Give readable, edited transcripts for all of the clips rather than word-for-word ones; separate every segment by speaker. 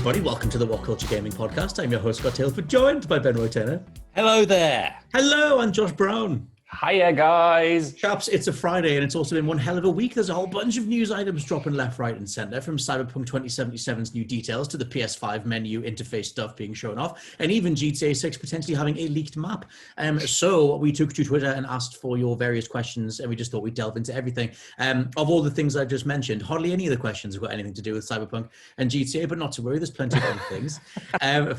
Speaker 1: everybody. Welcome to the WhatCulture Gaming Podcast. I'm your host, Scott Tailford, joined by Ben Roy Turner.
Speaker 2: Hello there.
Speaker 1: Hello, and Josh Brown.
Speaker 3: Hiya, guys.
Speaker 1: Chaps, it's a Friday, and it's also been one hell of a week. There's a whole bunch of news items dropping left, right, and centre, from Cyberpunk 2077's new details to the PS5 menu interface stuff being shown off, and even GTA 6 potentially having a leaked map. So we took to Twitter and asked for your various questions, and we just thought we'd delve into everything. Of all the things I just mentioned, hardly any of the questions have got anything to do with Cyberpunk and GTA, but not to worry, there's plenty of other things.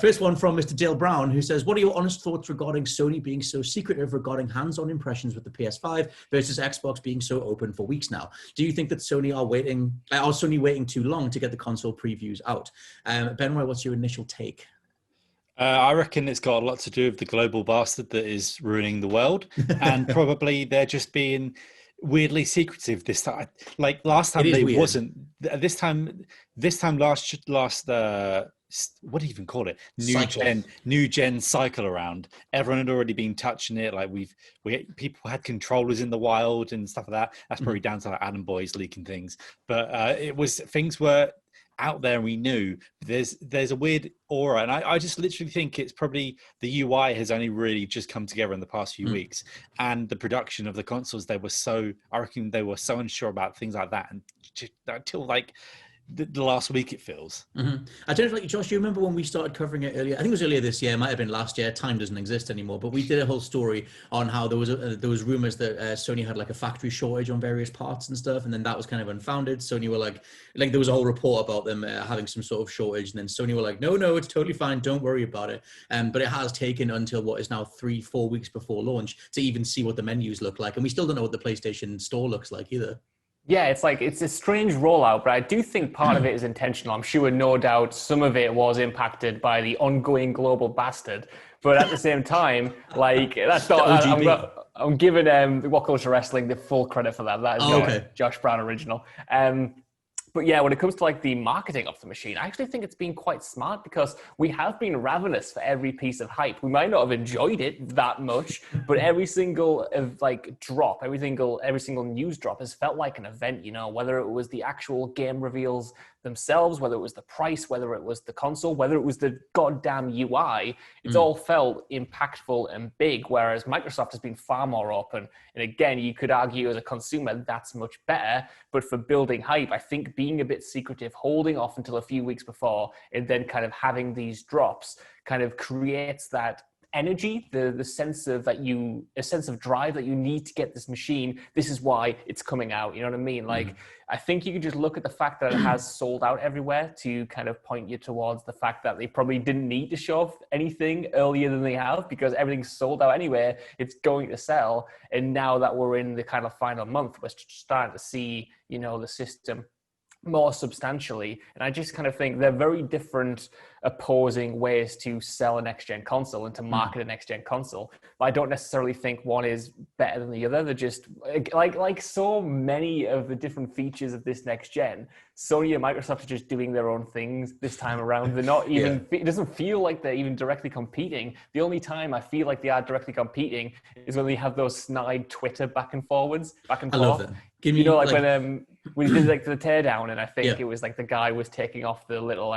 Speaker 1: First one from Mr. Dale Brown, who says, what are your honest thoughts regarding Sony being so secretive regarding hands-on impressions with the PS5 versus Xbox being so open for weeks now? Do you think that Sony are waiting too long to get the console previews out? Benway, what's your initial take?
Speaker 2: I reckon it's got a lot to do with the global bastard that is ruining the world, and probably they're just being weirdly secretive this time. Like last time they wasn't. This time last what do you even call it? New gen cycle around. Everyone had already been touching it. Like people had controllers in the wild and stuff like that. That's probably down to like Adam Boys leaking things. But things were out there and we knew. There's a weird aura, and I just literally think it's probably the UI has only really just come together in the past few weeks, and the production of the consoles, I reckon they were so unsure about things like that, and just, until like the last week it feels.
Speaker 1: I don't know, like Josh, you remember when we started covering it earlier? I think it was earlier this year, it might have been last year. Time doesn't exist anymore, but we did a whole story on how there was rumors that Sony had like a factory shortage on various parts and stuff, and then that was kind of unfounded. Sony were like there was a whole report about them having some sort of shortage, and then Sony were like, no, it's totally fine, don't worry about it. But it has taken until what is now 3-4 weeks before launch to even see what the menus look like, and we still don't know what the PlayStation Store looks like either.
Speaker 3: Yeah, it's a strange rollout, but I do think part of it is intentional. I'm sure, no doubt, some of it was impacted by the ongoing global bastard. But at the same time, like that's not. I'm giving WhatCulture Wrestling the full credit for that. That is not Josh Brown original. But yeah, when it comes to like the marketing of the machine, I actually think it's been quite smart, because we have been ravenous for every piece of hype. We might not have enjoyed it that much, but every single drop, every single news drop has felt like an event, you know, whether it was the actual game reveals themselves, whether it was the price, whether it was the console, whether it was the goddamn UI, it's all felt impactful and big, whereas Microsoft has been far more open. And again, you could argue as a consumer, that's much better. But for building hype, I think being a bit secretive, holding off until a few weeks before, and then kind of having these drops kind of creates that energy, the sense of a sense of drive that you need to get this machine. This is why it's coming out. You know what I mean? Like, I think you can just look at the fact that it has sold out everywhere to kind of point you towards the fact that they probably didn't need to show off anything earlier than they have, because everything's sold out anyway. It's going to sell. And now that we're in the kind of final month, we're starting to see, you know, the system more substantially. And I just kind of think they're very different opposing ways to sell a next-gen console and to market a next-gen console. But I don't necessarily think one is better than the other. They're just like so many of the different features of this next-gen, Sony and Microsoft are just doing their own things this time around. They're not even, it doesn't feel like they're even directly competing. The only time I feel like they are directly competing is when they have those snide Twitter back and forth. I love that. You know, like when we did like the teardown, and I think it was like the guy was taking off the little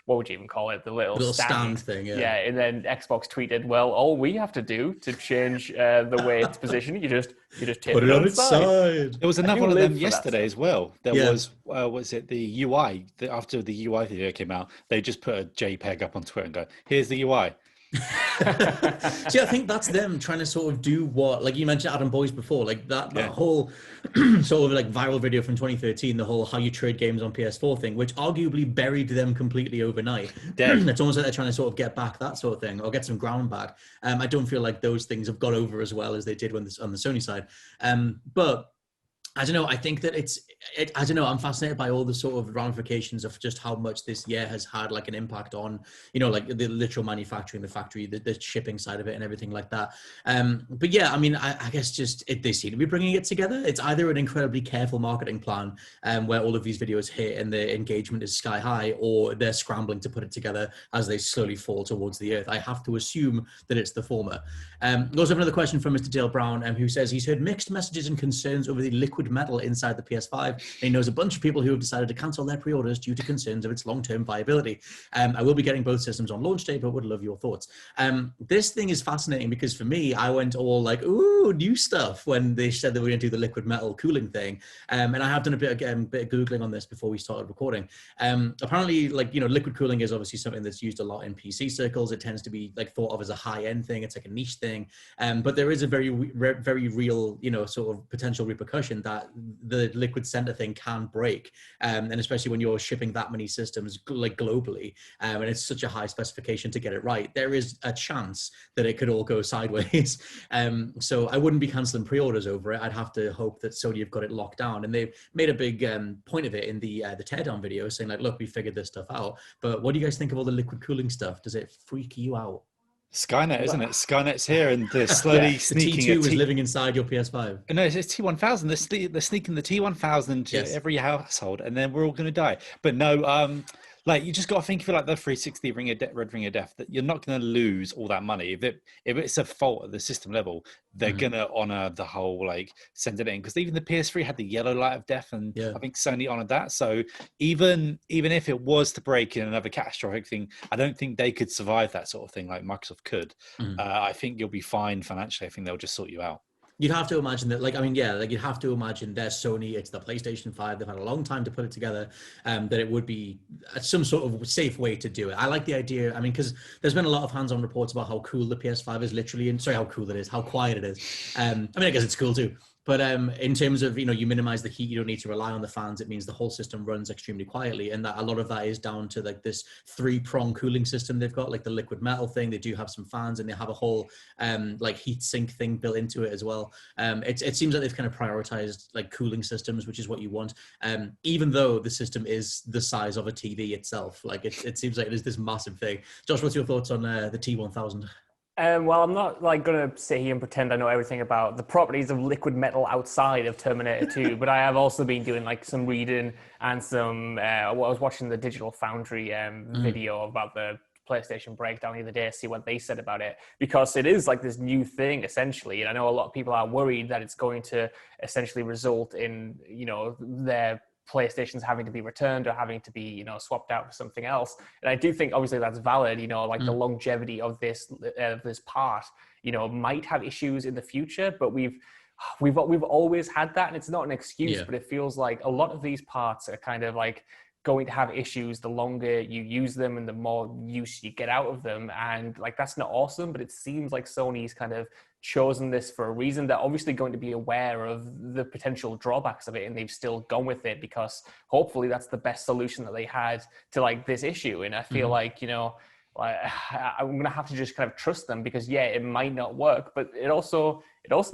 Speaker 3: what would you even call it? The little stand thing. Yeah, and then Xbox tweeted, "Well, all we have to do to change the way it's positioned, you just take
Speaker 1: put it on its side."
Speaker 2: There was another one of them yesterday as well. There was it the UI? After the UI video came out, they just put a JPEG up on Twitter and go, "Here's the UI."
Speaker 1: See, I think that's them trying to sort of do what, like you mentioned Adam Boys before, like that whole sort of like viral video from 2013, the whole how you trade games on PS4 thing, which arguably buried them completely overnight. It's almost like they're trying to sort of get back that sort of thing, or get some ground back. I don't feel like those things have got over as well as they did on the Sony side. But I don't know. I think that I don't know. I'm fascinated by all the sort of ramifications of just how much this year has had like an impact on, you know, like the literal manufacturing, the factory, the shipping side of it and everything like that. But yeah, I mean, I guess just they seem to be bringing it together. It's either an incredibly careful marketing plan where all of these videos hit and the engagement is sky high, or they're scrambling to put it together as they slowly fall towards the earth. I have to assume that it's the former. We also have another question from Mr. Dale Brown, who says he's heard mixed messages and concerns over the liquid liquid metal inside the PS5. And he knows a bunch of people who have decided to cancel their pre-orders due to concerns of its long-term viability. I will be getting both systems on launch day, but would love your thoughts. This thing is fascinating because for me, I went all like, ooh, new stuff when they said that we're going to do the liquid metal cooling thing. And I have done a bit of Googling on this before we started recording. Apparently, like, you know, liquid cooling is obviously something that's used a lot in PC circles. It tends to be like thought of as a high-end thing. It's like a niche thing. But there is a very real, you know, sort of potential repercussion that the liquid center thing can break. And especially when you're shipping that many systems like globally, and it's such a high specification to get it right, there is a chance that it could all go sideways. So I wouldn't be canceling pre-orders over it. I'd have to hope that Sony have got it locked down. And they've made a big point of it in the teardown video, saying like, look, we figured this stuff out. But what do you guys think of all the liquid cooling stuff? Does it freak you out?
Speaker 2: Skynet, isn't it? Skynet's here, and they're slowly sneaking.
Speaker 1: The T2 is living inside your PS5.
Speaker 2: No, it's T1000. They're sneaking the T1000 to every household, and then we're all going to die. But no, like, you just got to think of it like the 360 Red Ring of Death, that you're not going to lose all that money. If it's a fault at the system level, they're going to honor the whole, like, send it in. Because even the PS3 had the yellow light of death, and I think Sony honored that. So even if it was to break in another catastrophic thing, I don't think they could survive that sort of thing like Microsoft could. I think you'll be fine financially. I think they'll just sort you out.
Speaker 1: You'd have to imagine that, like, I mean, you'd have to imagine they're Sony, it's the PlayStation 5, they've had a long time to put it together, that it would be some sort of safe way to do it. I like the idea, I mean, because there's been a lot of hands-on reports about how cool the PS5 is literally, and sorry, how cool it is, how quiet it is. I mean, I guess it's cool too. But in terms of, you know, you minimize the heat, you don't need to rely on the fans. It means the whole system runs extremely quietly. And that a lot of that is down to like this 3-prong cooling system they've got, like the liquid metal thing. They do have some fans, and they have a whole like heat sink thing built into it as well. It seems like they've kind of prioritized like cooling systems, which is what you want. Even though the system is the size of a TV itself, like it seems like it is this massive thing. Josh, what's your thoughts on the T1000?
Speaker 3: Well, I'm not like going to sit here and pretend I know everything about the properties of liquid metal outside of Terminator 2, but I have also been doing like some reading and some, I was watching the Digital Foundry video about the PlayStation breakdown the other day, see what they said about it, because it is like this new thing essentially. And I know a lot of people are worried that it's going to essentially result in, you know, their PlayStations having to be returned or having to be, you know, swapped out for something else. And I do think obviously that's valid, you know, like the longevity of this part, you know, might have issues in the future, but we've always had that, and it's not an excuse, but it feels like a lot of these parts are kind of like going to have issues the longer you use them and the more use you get out of them. And like, that's not awesome, but it seems like Sony's kind of chosen this for a reason. They're obviously going to be aware of the potential drawbacks of it, and they've still gone with it because hopefully that's the best solution that they had to like this issue. And I feel like, you know, like, I'm gonna have to just kind of trust them, because it might not work, but it also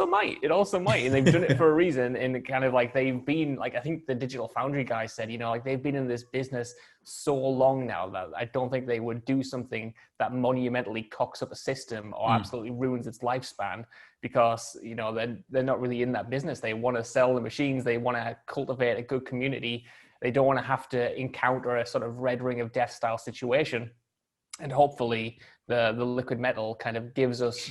Speaker 3: might, and they've done it for a reason. And kind of like, they've been like, I think the Digital Foundry guy said, you know, like, they've been in this business so long now that I don't think they would do something that monumentally cocks up a system or absolutely ruins its lifespan, because, you know, they're not really in that business. They want to sell the machines, they want to cultivate a good community, they don't want to have to encounter a sort of Red Ring of Death style situation. And hopefully the liquid metal kind of gives us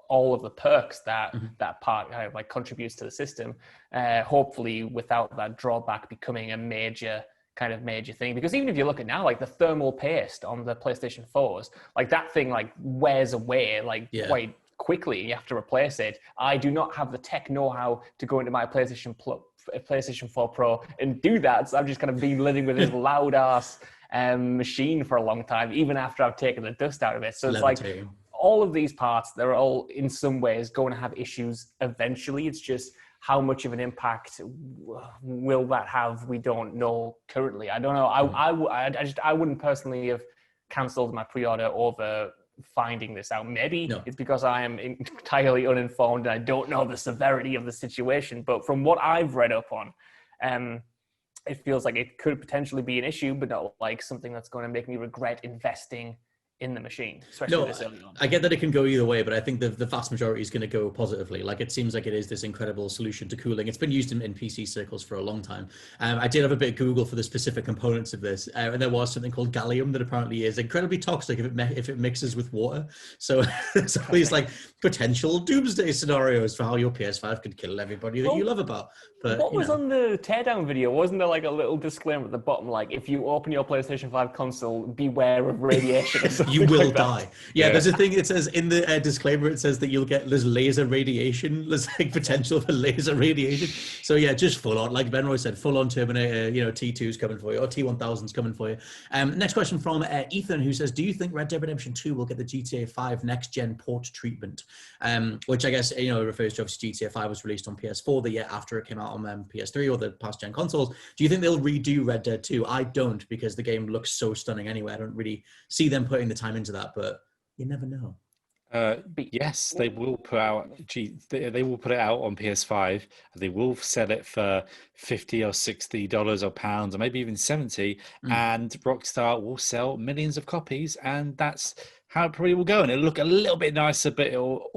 Speaker 3: all of the perks that that part kind of like contributes to the system, hopefully without that drawback becoming a major thing. Because even if you look at now, like the thermal paste on the PlayStation 4s, like that thing like wears away like quite quickly. You have to replace it. I do not have the tech know-how to go into my PlayStation 4 Pro and do that, so I've just kind of been living with this loud ass machine for a long time, even after I've taken the dust out of it. So it's like all of these parts, they're all in some ways going to have issues eventually. It's just how much of an impact will that have? We don't know currently. I don't know. I wouldn't personally have cancelled my pre-order over finding this out. Maybe it's because I am entirely uninformed and I don't know the severity of the situation. But from what I've read up on, it feels like it could potentially be an issue, but not like something that's going to make me regret investing in the machine, especially this early on.
Speaker 1: I get that it can go either way, but I think the vast majority is going to go positively. Like, it seems like it is this incredible solution to cooling. It's been used in PC circles for a long time. I did have a bit of Google for the specific components of this, and there was something called gallium that apparently is incredibly toxic if it mixes with water. So there's always like potential doomsday scenarios for how your PS5 could kill everybody that you love about. But
Speaker 3: what was on the teardown video? Wasn't there like a little disclaimer at the bottom, like, if you open your PlayStation 5 console, beware of radiation or something?
Speaker 1: You will die. Yeah, there's a thing, it says in the disclaimer, it says that you'll get this laser radiation. There's like potential for laser radiation. So yeah, just full on, like Ben Roy said, full on Terminator, T2's coming for you, or T1000's coming for you. Next question from Ethan, who says, do you think Red Dead Redemption 2 will get the GTA 5 next gen port treatment? Which I guess, refers to, obviously GTA 5 was released on PS4 the year after it came out on PS3 or the past gen consoles. Do you think they'll redo Red Dead 2? I don't, because the game looks so stunning anyway. I don't really see them putting the time into that, but you never know.
Speaker 2: Yes, they will put out. They will put it out on PS5. They will sell it for $50 or $60 or pounds, or maybe even 70. And Rockstar will sell millions of copies, and that's how it probably will go. And it'll look a little bit nicer, but it'll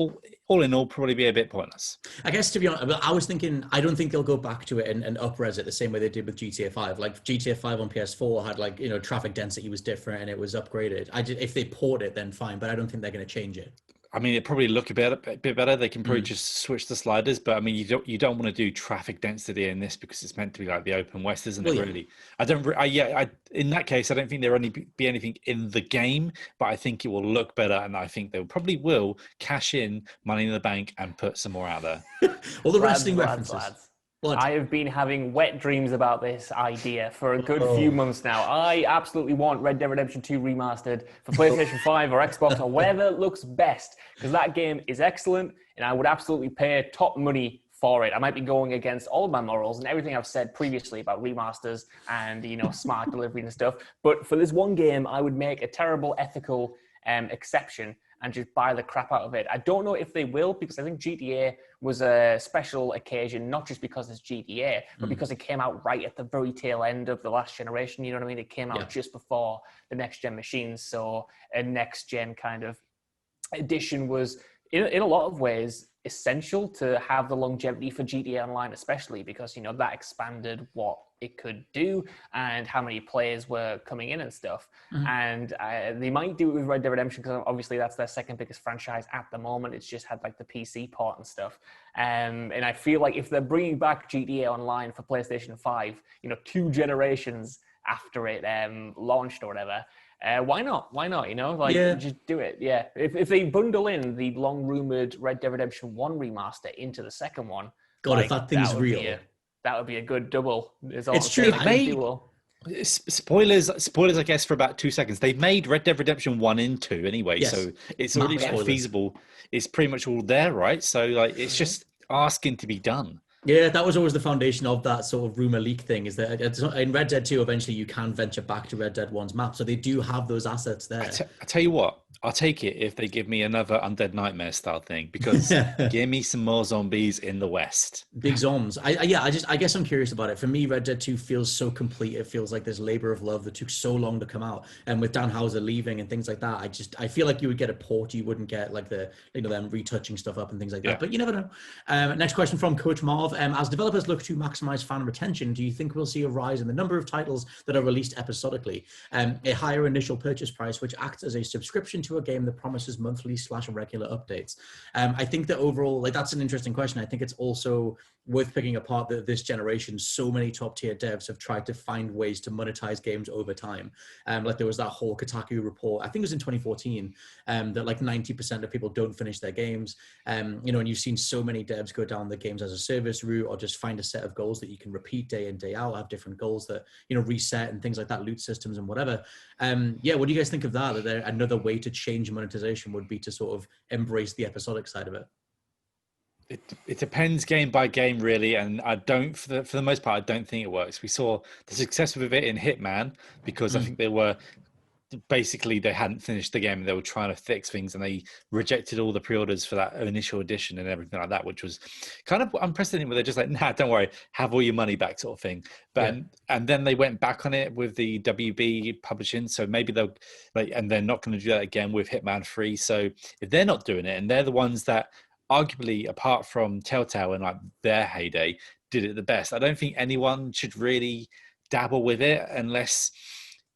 Speaker 2: all in all probably be a bit pointless. I
Speaker 1: guess, to be honest, I was thinking, I don't think they'll go back to it and up-res it the same way they did with GTA 5. Like, GTA 5 on PS4 had, like, traffic density was different and it was upgraded. If they port it, then fine, but I don't think they're going to change it.
Speaker 2: I mean, it probably look a bit better. They can probably just switch the sliders, but I mean, you don't want to do traffic density in this because it's meant to be like the open west, isn't it? Really, in that case, I don't think there only be anything in the game, but I think it will look better, and I think they probably will cash in Money in the Bank and put some more out there.
Speaker 1: All the wrestling references.
Speaker 3: I have been having wet dreams about this idea for a good few months now. I absolutely want Red Dead Redemption 2 remastered for PlayStation 5 or Xbox or whatever looks best, because that game is excellent and I would absolutely pay top money for it. I might be going against all of my morals and everything I've said previously about remasters and, smart delivery and stuff. But for this one game, I would make a terrible ethical exception and just buy the crap out of it. I don't know if they will, because I think GTA was a special occasion, not just because it's GTA, but because it came out right at the very tail end of the last generation. You know what I mean? It came out just before the next gen machines. So a next gen kind of edition was, in a lot of ways, essential to have the longevity for GTA Online, especially because, that expanded what it could do and how many players were coming in and stuff. And they might do it with Red Dead Redemption because obviously that's their second biggest franchise at the moment. It's just had like the PC part and stuff. And I feel like if they're bringing back GTA Online for PlayStation 5, 2 generations after it launched or whatever, why not? Why not? Just do it. Yeah. If they bundle in the long rumored Red Dead Redemption 1 remaster into the second one,
Speaker 1: if that thing's real,
Speaker 3: that would be a good double.
Speaker 1: It's true.
Speaker 2: Spoilers, I guess, for about 2 seconds. They made Red Dead Redemption 1 and 2 anyway, so it's already feasible. It's pretty much all there, right? So it's just asking to be done.
Speaker 1: Yeah, that was always the foundation of that sort of rumor leak thing, is that in Red Dead 2, eventually you can venture back to Red Dead 1's map. So they do have those assets there.
Speaker 2: I tell you what, I'll take it if they give me another Undead Nightmare style thing, because give me some more zombies in the West. Big
Speaker 1: zombs. I guess I'm curious about it. For me, Red Dead 2 feels so complete. It feels like this labor of love that took so long to come out. And with Dan Houser leaving and things like that, I feel like you would get a port. You wouldn't get like them retouching stuff up and things like that. But you never know. Next question from Coach Marv. As developers look to maximize fan retention, do you think we'll see a rise in the number of titles that are released episodically? A higher initial purchase price, which acts as a subscription to a game that promises monthly/regular updates? I think that overall, that's an interesting question. I think it's also worth picking apart that this generation, so many top tier devs have tried to find ways to monetize games over time. Like there was that whole Kotaku report, I think it was in 2014, that like 90% of people don't finish their games. And you've seen so many devs go down the games as a service route, or just find a set of goals that you can repeat day in, day out, have different goals that, reset and things like that, loot systems and whatever. What do you guys think of that? That there another way to change monetization would be to sort of embrace the episodic side of it?
Speaker 2: It depends game by game, really, and I don't, for the most part, I don't think it works. We saw the success of it in Hitman because I think they were basically they hadn't finished the game and they were trying to fix things, and they rejected all the pre-orders for that initial edition and everything like that, which was kind of unprecedented, where they're just like, nah, don't worry, have all your money back sort of thing. But and then they went back on it with the WB publishing, so maybe they'll and they're not going to do that again with Hitman 3. So if they're not doing it, and they're the ones that arguably, apart from Telltale in like their heyday, did it the best, I don't think anyone should really dabble with it unless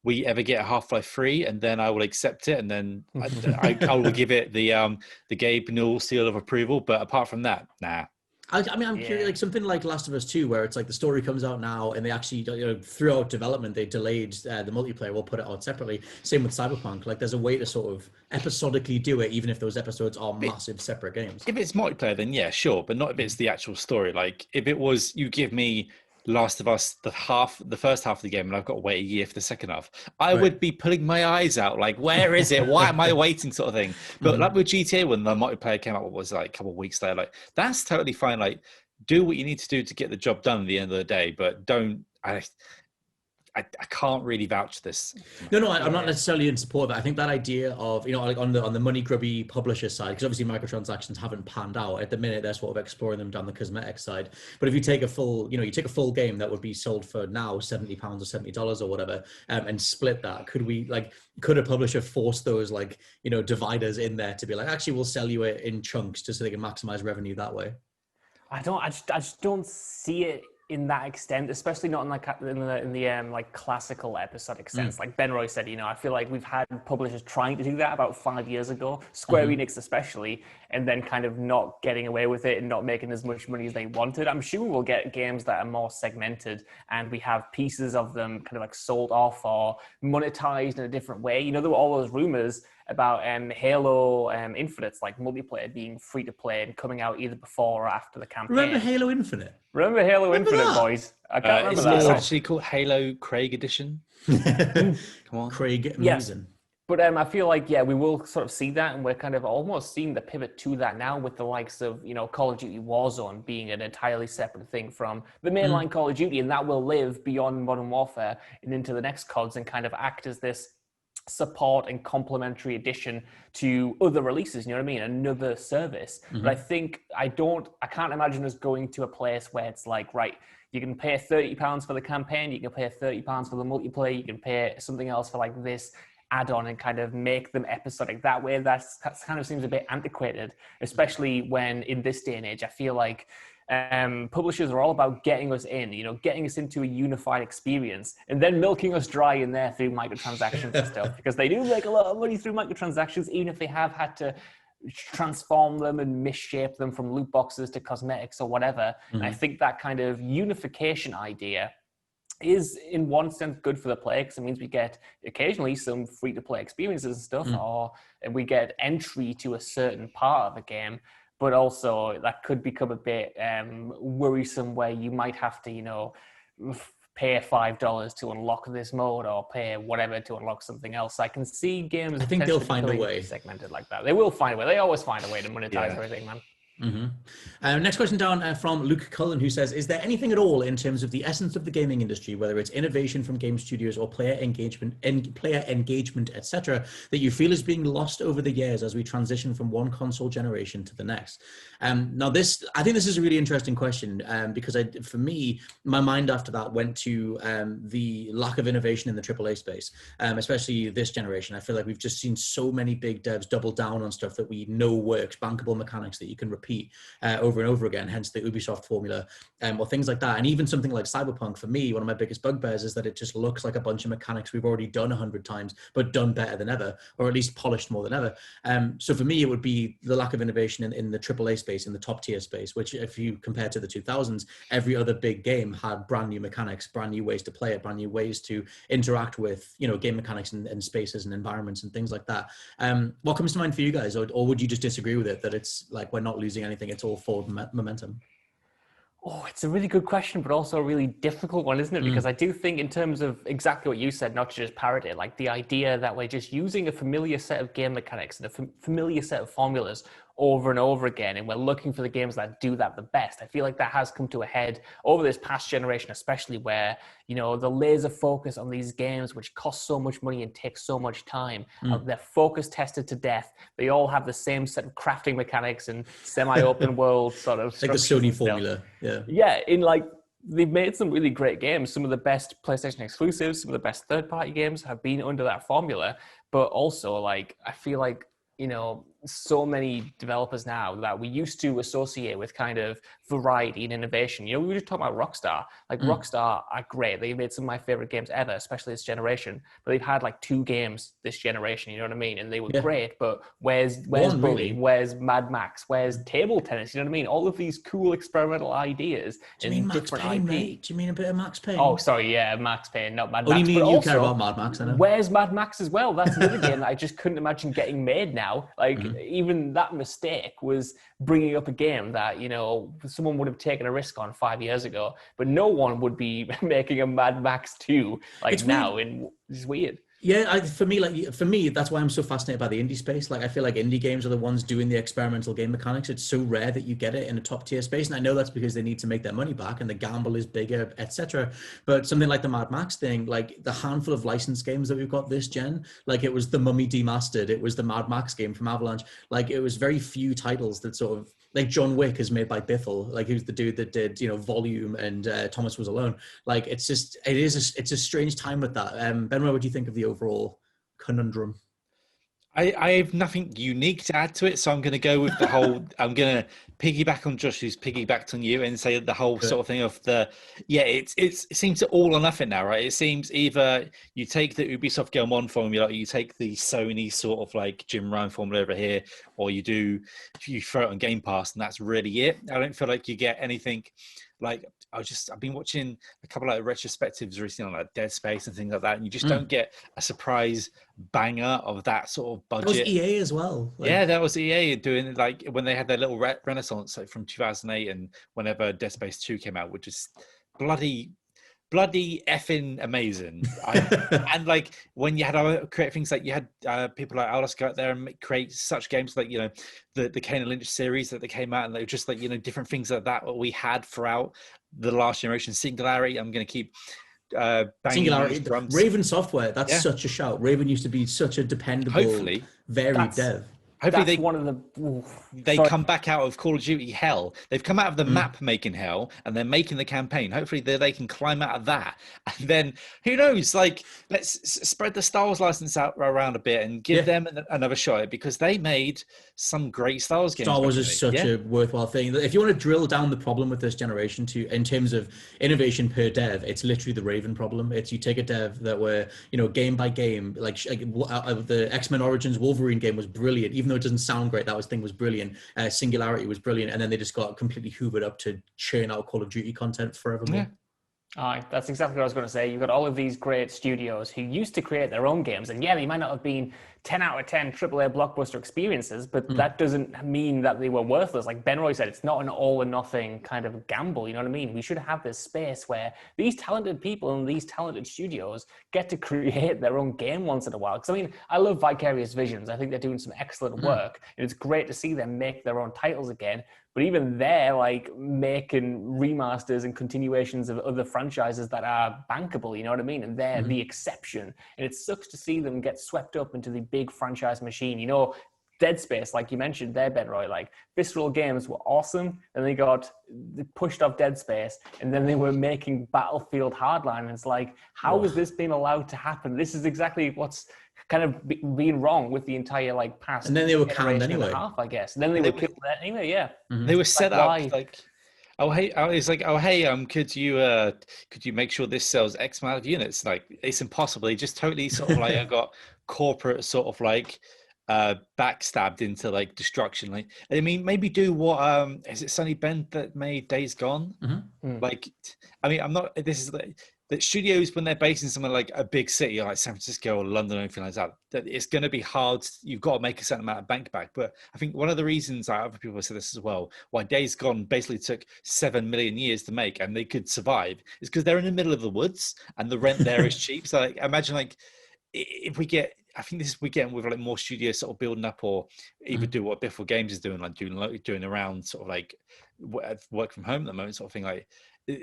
Speaker 2: we ever get a Half-Life 3, and then I will accept it, and then I will give it the Gabe Newell seal of approval. But apart from that, nah.
Speaker 1: I mean, I'm curious, like something like Last of Us 2, where it's like the story comes out now, and they actually, throughout development, they delayed the multiplayer. We'll put it out separately. Same with Cyberpunk. Like, there's a way to sort of episodically do it, even if those episodes are massive separate games.
Speaker 2: If it's multiplayer, then yeah, sure, but not if it's the actual story. Like, if it was, you give me Last of Us, the first half of the game, and I've got to wait a year for the second half, I would be pulling my eyes out, like, where is it? Why am I waiting, sort of thing. But like with GTA, when the multiplayer came out, what was it, like a couple of weeks later, like, that's totally fine. Like, do what you need to do to get the job done at the end of the day, but don't. I can't really vouch this.
Speaker 1: No, I'm not necessarily in support of it. I think that idea of, like on the money grubby publisher side, because obviously microtransactions haven't panned out at the minute. They're sort of exploring them down the cosmetic side. But if you take a full, you take a full game that would be sold for now £70 or $70 or whatever, and split that, could a publisher force those dividers in there to be like, actually, we'll sell you it in chunks just so they can maximize revenue that way?
Speaker 3: I just don't see it in that extent, especially not in the classical episodic sense. Like Ben Roy said, I feel like we've had publishers trying to do that about 5 years ago, Square Enix especially, and then kind of not getting away with it and not making as much money as they wanted. I'm sure we'll get games that are more segmented, and we have pieces of them kind of like sold off or monetized in a different way. There were all those rumors about Halo Infinite's like multiplayer being free to play and coming out either before or after the campaign.
Speaker 1: Remember Halo Infinite?
Speaker 3: Remember Halo Infinite, boys? I can't remember that.
Speaker 2: It's actually called Halo Craig Edition. Come on.
Speaker 1: Craig amazing.
Speaker 3: But I feel like, we will sort of see that, and we're kind of almost seeing the pivot to that now with the likes of, Call of Duty Warzone being an entirely separate thing from the mainline Call of Duty, and that will live beyond Modern Warfare and into the next CODs and kind of act as this support and complementary addition to other releases, you know what I mean? Another service. But I think I can't imagine us going to a place where it's like, right, you can pay £30 for the campaign, you can pay £30 for the multiplayer, you can pay something else for like this add-on and kind of make them episodic that way. That kind of seems a bit antiquated, especially when in this day and age, I feel like publishers are all about getting us in, getting us into a unified experience and then milking us dry in there through microtransactions and stuff, because they do make a lot of money through microtransactions, even if they have had to transform them and misshape them from loot boxes to cosmetics or whatever. And I think that kind of unification idea is in one sense good for the player, because it means we get occasionally some free-to-play experiences and stuff, and we get entry to a certain part of a game. But also that could become a bit worrisome, where you might have to, pay $5 to unlock this mode or pay whatever to unlock something else. I can see games.
Speaker 1: I think they'll find a way.
Speaker 3: Segmented like that. They will find a way. They always find a way to monetize everything, man.
Speaker 1: Next question down from Luke Cullen, who says, is there anything at all in terms of the essence of the gaming industry, whether it's innovation from game studios or player engagement, etc., that you feel is being lost over the years as we transition from one console generation to the next? Now I think this is a really interesting question, because for me, my mind after that went to the lack of innovation in the AAA space, especially this generation. I feel like we've just seen so many big devs double down on stuff that we know works, bankable mechanics that you can repeat over and over again, hence the Ubisoft formula, or things like that. And even something like Cyberpunk, for me, one of my biggest bugbears is that it just looks like a bunch of mechanics we've already done 100 times, but done better than ever, or at least polished more than ever. So for me, it would be the lack of innovation in the AAA space, in the top tier space, which if you compare to the 2000s, every other big game had brand new mechanics, brand new ways to play it, brand new ways to interact with, game mechanics and spaces and environments and things like that. What comes to mind for you guys, or would you just disagree with it, that it's like we're not losing anything, it's all forward momentum?
Speaker 3: Oh, it's a really good question, but also a really difficult one, isn't it? Because I do think in terms of exactly what you said, not to just parrot it, like the idea that we're just using a familiar set of game mechanics and a familiar set of formulas over and over again, and we're looking for the games that do that the best. I feel like that has come to a head over this past generation, especially where, you know, the laser focus on these games, which cost so much money and take so much time, they're focus tested to death. They all have the same set of crafting mechanics and semi-open world sort of
Speaker 1: like the Sony formula.
Speaker 3: Yeah, in like, they've made some really great games. Some of the best PlayStation exclusives, some of the best third-party games have been under that formula. But also, like, I feel like, you know, so many developers now that we used to associate with kind of variety and innovation. You know, we were just talking about Rockstar. Like, Rockstar are great. They've made some of my favorite games ever, especially this generation. But they've had like 2 games this generation, you know what I mean? And they were great, but where's Bully? Really? Where's Mad Max? Where's Table Tennis? You know what I mean? All of these cool experimental ideas.
Speaker 1: Do you mean Max Payne, mate? Do you mean a bit of Max Payne?
Speaker 3: Oh, sorry, yeah, Max Payne, not Mad Max.
Speaker 1: Oh, you mean you care about Mad Max, I know.
Speaker 3: Where's Mad Max as well? That's another game that I just couldn't imagine getting made now. Like, even that mistake was bringing up a game that, you know, someone would have taken a risk on 5 years ago, but no one would be making a Mad Max 2 like it's now. Weird. And it's weird.
Speaker 1: Yeah, for me, that's why I'm so fascinated by the indie space. Like, I feel like indie games are the ones doing the experimental game mechanics. It's so rare that you get it in a top tier space, and I know that's because they need to make their money back, and the gamble is bigger, etc. But something like the Mad Max thing, like the handful of licensed games that we've got this gen, like it was the Mummy Demastered, it was the Mad Max game from Avalanche. Like, it was very few titles that sort of, like John Wick is made by Bithell, like who's the dude that did, you know, Volume and Thomas Was Alone. Like, it's a strange time with that. Benro, what do you think of the overall conundrum?
Speaker 2: I have nothing unique to add to it, so I'm going to go with the whole. I'm going to piggyback on Josh, who's piggybacked on you, and say the whole sort of thing of the. Yeah, it seems all or nothing now, right? It seems either you take the Ubisoft Game On formula, or you take the Sony sort of like Jim Ryan formula over here, or you throw it on Game Pass, and that's really it. I don't feel like you get anything. Like, I've been watching a couple of retrospectives recently on like Dead Space and things like that, and you just don't get a surprise banger of that sort of budget.
Speaker 1: That was EA as well.
Speaker 2: Like, yeah, that was EA doing like when they had their little renaissance, like from 2008 and whenever Dead Space 2 came out, which is bloody effing amazing. And like when you had to create things, like you had people like Alice go out there and create such games like, you know, the Kane and Lynch series that they came out, and they were just like, you know, different things like that what we had throughout the last generation. Singularity, I'm going to keep
Speaker 1: Singularity, Raven Software, that's such a shout. Raven used to be such a dependable, varied dev.
Speaker 2: Hopefully
Speaker 3: they
Speaker 2: come back out of Call of Duty hell. They've come out of the map making hell, and they're making the campaign. Hopefully they can climb out of that. And then who knows? Like, let's spread the Star Wars license out around a bit and give them another shot at it, because they made some great Star Wars games.
Speaker 1: Star Wars is such a worthwhile thing. If you want to drill down the problem with this generation in terms of innovation per dev, it's literally the Raven problem. It's you take a dev that were, you know, game by game, like the X-Men Origins Wolverine game was brilliant. Even though it doesn't sound great, that thing was brilliant. Singularity was brilliant, and then they just got completely hoovered up to churn out Call of Duty content forevermore.
Speaker 3: That's exactly what I was going to say. You've got all of these great studios who used to create their own games, and they might not have been 10 out of 10 AAA blockbuster experiences, but that doesn't mean that they were worthless. Like Ben Roy said, it's not an all or nothing kind of gamble, you know what I mean? We should have this space where these talented people and these talented studios get to create their own game once in a while. Because I mean, I love Vicarious Visions. I think they're doing some excellent work, and it's great to see them make their own titles again. But even they're like making remasters and continuations of other franchises that are bankable, you know what I mean? And they're the exception. And it sucks to see them get swept up into the big franchise machine. You know, Dead Space, like you mentioned there, Ben Roy, like Visceral Games were awesome. And they got pushed off Dead Space, and then they were making Battlefield Hardline. And it's like, how has this been allowed to happen? This is exactly what's kind of being wrong with the entire like past.
Speaker 1: And then they were canned anyway.
Speaker 3: Half, I guess. And then they were killed anyway.
Speaker 2: They were set up like, could you make sure this sells X amount of units? Like, it's impossible. They just totally sort of like got corporate sort of like backstabbed into like destruction. Like, I mean, maybe do what is it Sonny Bend that made Days Gone? Like, I mean, I'm not. This is like, that studios, when they're based in somewhere like a big city like San Francisco or London or anything like that, that it's going to be hard. You've got to make a certain amount of bank back. But I think one of the reasons, other people have said this as well, why Days Gone basically took 7 million years to make and they could survive is because they're in the middle of the woods and the rent there is cheap. So like, imagine like if we get, I think this weekend with like more studios sort of building up, or either do what Biffle Games is doing, like doing around sort of like work from home at the moment, sort of thing. Like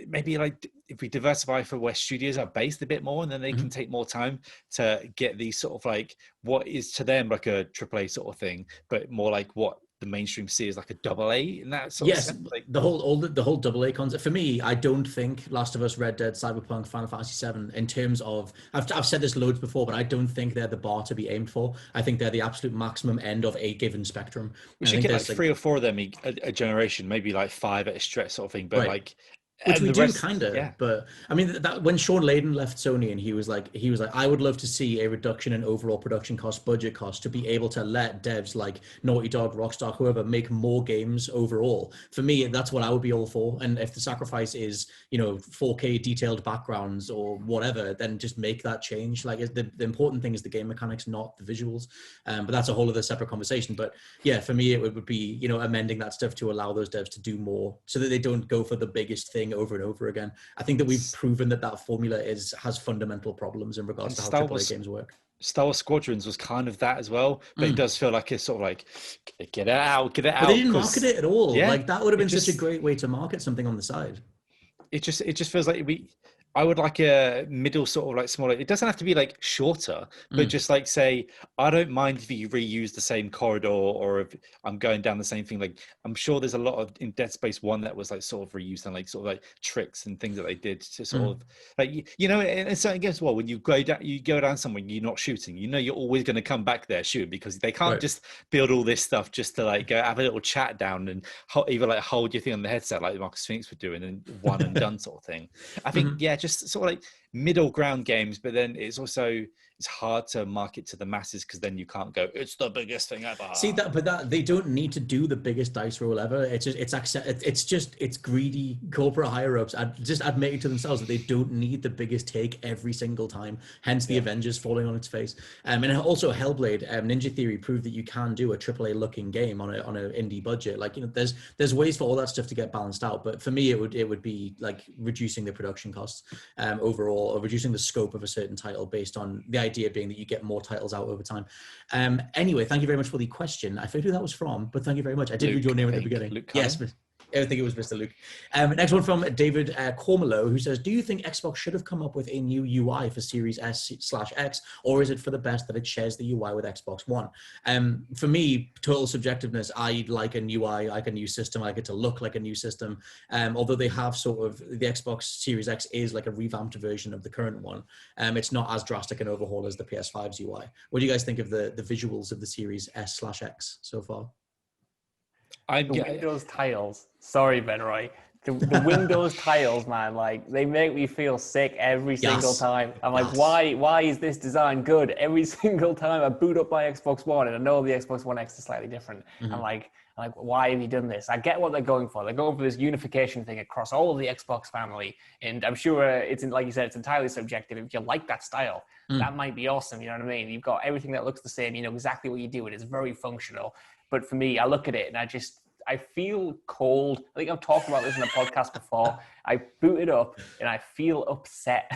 Speaker 2: maybe like if we diversify for where studios are based a bit more, and then they can take more time to get these sort of like what is to them like a AAA sort of thing, but more like what the mainstream see as like a AA in that sort of sense. Like
Speaker 1: the whole AA concept. For me, I don't think Last of Us, Red Dead, Cyberpunk, Final Fantasy VII, in terms of, I've said this loads before, but I don't think they're the bar to be aimed for. I think they're the absolute maximum end of a given spectrum.
Speaker 2: We should get like 3 or 4 of them a generation, maybe like 5 at a stretch sort of thing, but like.
Speaker 1: Which we do kind of, but I mean that when Sean Layden left Sony and he was like, I would love to see a reduction in overall production costs, budget costs, to be able to let devs like Naughty Dog, Rockstar, whoever, make more games overall. For me, that's what I would be all for. And if the sacrifice is, 4K detailed backgrounds or whatever, then just make that change. Like the important thing is the game mechanics, not the visuals. But that's a whole other separate conversation. But yeah, for me, it would be, amending that stuff to allow those devs to do more so that they don't go for the biggest thing over and over again. I think that we've proven that formula has fundamental problems in regards to how AAA games work.
Speaker 2: Star Wars Squadrons was kind of that as well, but it does feel like it's sort of like get it out.
Speaker 1: But they didn't market it at all. Yeah, like that would have been such a great way to market something on the side.
Speaker 2: It just feels like I would like a middle sort of like smaller. It doesn't have to be like shorter, but just like say, I don't mind if you reuse the same corridor or if I'm going down the same thing. Like I'm sure there's a lot of in Dead Space 1 that was like sort of reused and like sort of like tricks and things that they did to sort of like, and certain games as well, when you go down somewhere, you're not shooting, you're always going to come back there shoot, because they can't just build all this stuff just to like go have a little chat down and either like hold your thing on the headset like Marcus Phoenix were doing and one and done sort of thing. I think, just sort of like middle ground games, but then it's hard to market to the masses because then you can't go, it's the biggest thing ever.
Speaker 1: See that, but they don't need to do the biggest dice roll ever. It's greedy corporate higher ups just admitting to themselves that they don't need the biggest take every single time. Hence the Avengers falling on its face. And also Hellblade, Ninja Theory proved that you can do a AAA looking game on an indie budget. Like there's ways for all that stuff to get balanced out. But for me, it would be like reducing the production costs overall, or reducing the scope of a certain title based on the idea being that you get more titles out over time. Anyway, thank you very much for the question. I forget who that was from, but thank you very much. I did read your name at the beginning.
Speaker 2: Luke,
Speaker 1: yes, but I think it was Mr. Luke. Next one from David Cormelo, who says, do you think Xbox should have come up with a new UI for Series S/X, or is it for the best that it shares the UI with Xbox One? For me, total subjectiveness, I like a new UI, I like a new system, I like it to look like a new system. Although they have sort of, the Xbox Series X is like a revamped version of the current one. It's not as drastic an overhaul as the PS5's UI. What do you guys think of the visuals of the Series S/X so far?
Speaker 3: Windows tiles. Sorry, Ben Roy. The Windows tiles, man, like they make me feel sick every single time. I'm like, why is this design good? Every single time I boot up my Xbox One, and I know the Xbox One X is slightly different. I'm like, why have you done this? I get what they're going for. They're going for this unification thing across all of the Xbox family. And I'm sure like you said, it's entirely subjective. If you like that style, that might be awesome. You know what I mean? You've got everything that looks the same. You know exactly what you do. It is very functional. But for me, I look at it and I feel cold. I think I've talked about this in a podcast before. I boot it up and I feel upset.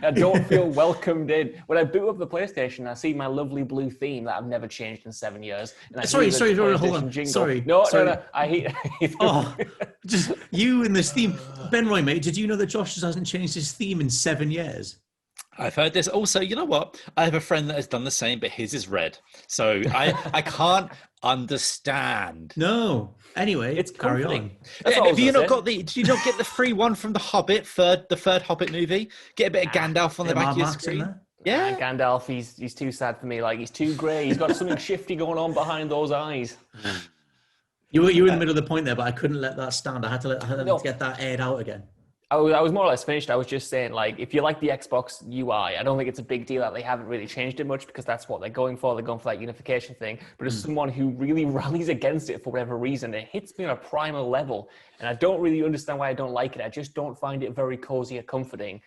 Speaker 3: I don't feel welcomed in. When I boot up the PlayStation, I see my lovely blue theme that I've never changed in 7 years. And
Speaker 1: sorry, hold on.
Speaker 3: Jingle.
Speaker 1: Sorry.
Speaker 3: No. I hate
Speaker 1: just you and this theme. Ben Roy, mate, did you know that Josh hasn't changed his theme in 7 years?
Speaker 2: I've heard this. Also, you know what? I have a friend that has done the same, but his is red. So I can't understand.
Speaker 1: No. Anyway, it's carry on.
Speaker 2: Have you not got did you not get the free one from the Hobbit, the third Hobbit movie? Get a bit of Gandalf on the back of your screen.
Speaker 3: Yeah. Gandalf, he's too sad for me. Like, he's too grey. He's got something shifty going on behind those eyes.
Speaker 1: You were in the middle of the point there, but I couldn't let that stand. I had to get that aired out again.
Speaker 3: I was more or less finished. I was just saying, like, if you like the Xbox UI, I don't think it's a big deal that they haven't really changed it much, because that's what they're going for. They're going for that unification thing. But as someone who really rallies against it for whatever reason, it hits me on a primal level. And I don't really understand why I don't like it. I just don't find it very cozy or comforting.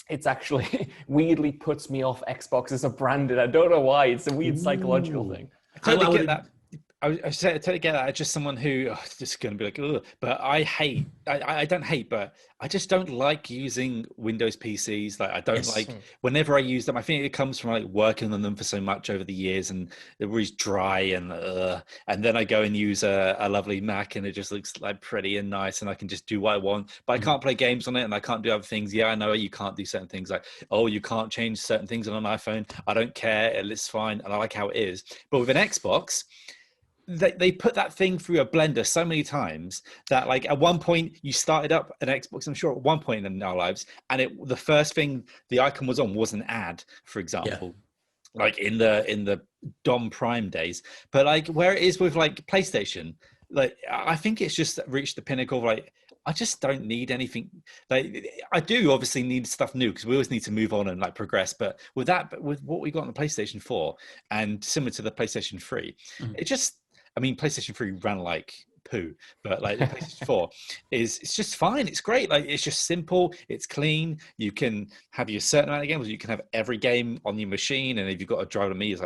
Speaker 3: it's actually weirdly puts me off Xbox as a brand, and I don't know why. It's a weird psychological thing.
Speaker 2: I totally get that. I totally get that. Just someone who just going to be like, ugh. But I don't hate, but I just don't like using Windows PCs. Like I don't like whenever I use them. I think it comes from like working on them for so much over the years, and they're always dry and then I go and use a lovely Mac, and it just looks like pretty and nice, and I can just do what I want. But I can't play games on it, and I can't do other things. Yeah, I know you can't do certain things, like you can't change certain things on an iPhone. I don't care. It's fine, and I like how it is. But with an Xbox, they put that thing through a blender so many times that like at one point you started up an Xbox, I'm sure at one point in our lives, and the first thing the icon was on was an ad, for example, like in the Dom Prime days. But like where it is with like PlayStation, like I think it's just reached the pinnacle of like, I just don't need anything. Like I do obviously need stuff new because we always need to move on and like progress. But with what we got on the PlayStation 4 and similar to the PlayStation 3, it just, I mean, PlayStation 3 ran like poo, but like the PlayStation 4 it's just fine. It's great. Like it's just simple. It's clean. You can have your certain amount of games. You can have every game on your machine. And if you've got a drive to me, it's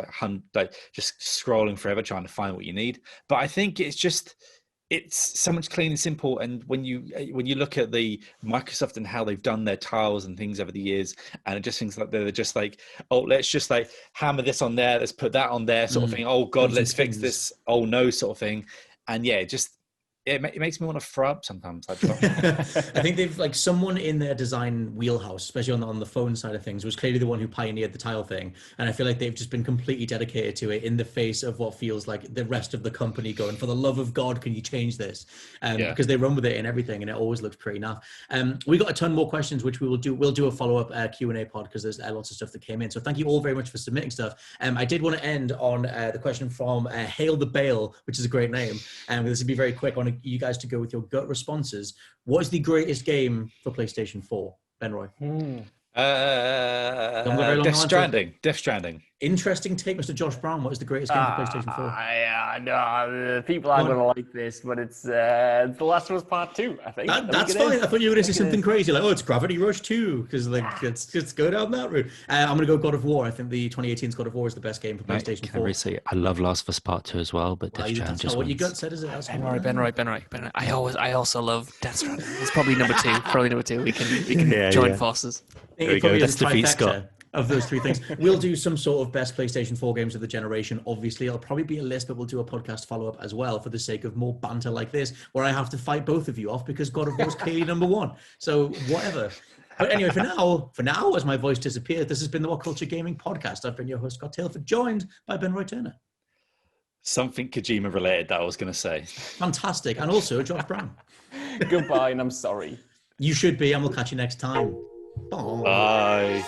Speaker 2: like just scrolling forever trying to find what you need. But I think it's so much clean and simple. And when you look at the Microsoft and how they've done their tiles and things over the years, and it just things like they're just like, let's just like hammer this on there, let's put that on there, sort of thing. Oh God, let's fix this. Oh no, sort of thing. And yeah, it makes me want to throw up sometimes. I
Speaker 1: think they've like someone in their design wheelhouse, especially on the phone side of things, was clearly the one who pioneered the tile thing. And I feel like they've just been completely dedicated to it in the face of what feels like the rest of the company going, for the love of God, can you change this? Because they run with it and everything, and it always looks pretty naff. We got a ton more questions, which we'll do a follow-up Q&A pod because there's lots of stuff that came in. So thank you all very much for submitting stuff. I did want to end on the question from Hail the Bale, which is a great name. And this will be very quick on you guys to go with your gut responses. What is the greatest game for PlayStation 4, Benroy?
Speaker 2: Death Stranding.
Speaker 1: Interesting take, Mr. Josh Brown. What is the greatest game for PlayStation 4?
Speaker 3: No, people aren't going to like this, but it's The Last of Us Part 2, I think.
Speaker 1: That's fine. I thought you were going to say something crazy, like, it's Gravity Rush 2, because let's go down that route. I'm going to go God of War. I think the 2018's God of War is the best game for PlayStation 4.
Speaker 4: Can I really say I love Last of Us Part 2 as well, but Death Stranding just
Speaker 1: what your gut said, is it?
Speaker 5: Benroy. I also love Death Stranding. It's probably number two. We can join forces.
Speaker 4: There we go. That's defeat Scott.
Speaker 1: Of those three things, we'll do some sort of best PlayStation 4 games of the generation. Obviously, it'll probably be a list, but we'll do a podcast follow-up as well for the sake of more banter like this, where I have to fight both of you off because God of War is clearly number one. So whatever. But anyway, for now, as my voice disappeared, this has been the WhatCulture Gaming Podcast. I've been your host, Scott Taylor, joined by Benroy Turner.
Speaker 2: Something Kojima related that I was going to say.
Speaker 1: Fantastic. And also Josh Brown.
Speaker 3: Goodbye, and I'm sorry.
Speaker 1: You should be, and we'll catch you next time. Bye.
Speaker 2: Bye.